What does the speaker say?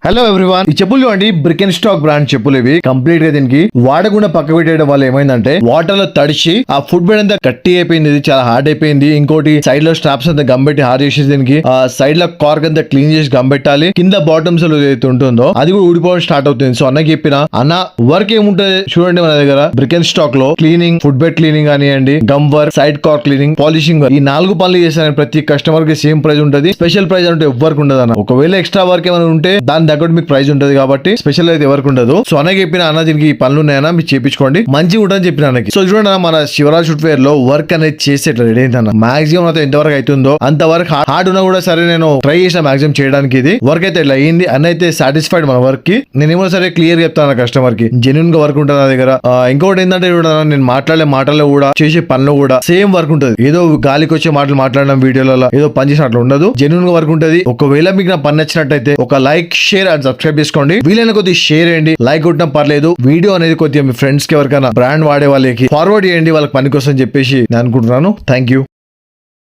Hello everyone, ఈ చెప్పులు చూడండి. బ్రిక్ అండ్ స్టాక్ బ్రాండ్ చెప్పులు ఇవి. కంప్లీట్ గా దీనికి వాడకుండా పక్క పెట్టేయడం వల్ల ఏమైందంటే వాటర్ లో తడిచి ఆ ఫుట్ బెడ్ అంతా గట్టి అయిపోయింది. ఇది చాలా హార్డ్ అయిపోయింది. ఇంకోటి సైడ్ లో స్ట్రాప్స్ అంతా గంబెట్టి హార్డ్ చేసేసి దీనికి సైడ్ లో కార్క్ అంతా క్లీన్ చేసి గంబెట్టాలి. కింద బాటమ్స్ లో ఏదైతే ఉంటుందో అది కూడా ఊడిపోవడం స్టార్ట్ అవుతుంది. సో అన్నకి చెప్పిన అన్న వర్క్ ఏముంటది చూడండి మన దగ్గర బ్రిక్ అండ్ స్టాక్ లో క్లీనింగ్, ఫుట్ బెడ్ క్లీనింగ్ కానివ్వండి, gum work, side cork cleaning, polishing work, ఈ 4 పనులు చేస్తాను. ప్రతి కస్టమర్ కి సేమ్ ప్రైస్ ఉంటుంది. స్పెషల్ ప్రైస్ అంటే ఎవ్వరికి ఉండదు అన్న. ఒకవేళ ఎక్స్ట్రా వర్క్ ఏమైనా ఉంటే దాని దగ్గర మీకు ప్రైస్ ఉంటుంది కాబట్టి స్పెషల్ అయితే ఎవరికి ఉండదు. సో అన్నకి చెప్పిన అన్న దీనికి ఈ పనులు ఉన్నాయన్నా మీరు చేపించుకోండి, మంచిగా ఉంటుందని చెప్పిన అన్నకి. సో చూడండి మన శివరాజ్ ఫుట్వేర్ లో వర్క్ అనేది చేసే రెడీ అయిందన్న. మాక్సిమం అయితే ఎంతవరకు అవుతుందో అంతవరకు హార్డ్ ఉన్నా కూడా సరే నేను ట్రై చేసిన మాక్సిమం చేయడానికి. ఇది వర్క్ అయితే ఇట్లా అయ్యింది. అన్న అయితే సాటిస్ఫైడ్ మన వర్క్ కి. నేనేమో సరే క్లియర్ చెప్తాను కస్టమర్ కి, జెన్యున్ గా వర్క్ ఉంటుంది నా దగ్గర. ఇంకోటి ఏంటంటే నేను మాట్లాడే మాటల్లో కూడా చేసే పనులు కూడా సేమ్ వర్క్ ఉంటుంది. ఏదో గాలికి వచ్చే మాటలు మాట్లాడడం వీడియోలలో ఏదో పని చేసిన అట్లా ఉండదు. జెన్యున్ గా వర్క్ ఉంటుంది. ఒకవేళ మీకు నా పని నచ్చినట్టయితే ఒక లైక్, షేర్ అండ్ సబ్స్క్రైబ్ చేసుకోండి. వీలైన కొద్దిగా షేర్ చేయండి, లైక్ కొట్టడం పర్లేదు. వీడియో అనేది కొద్దిగా మీ ఫ్రెండ్స్ కి ఎవరికైనా బ్రాండ్ వాడే వాళ్ళకి ఫార్వర్డ్ చేయండి, వాళ్ళకి పని కోసం చెప్పేసి నేను అనుకుంటున్నాను. Thank you.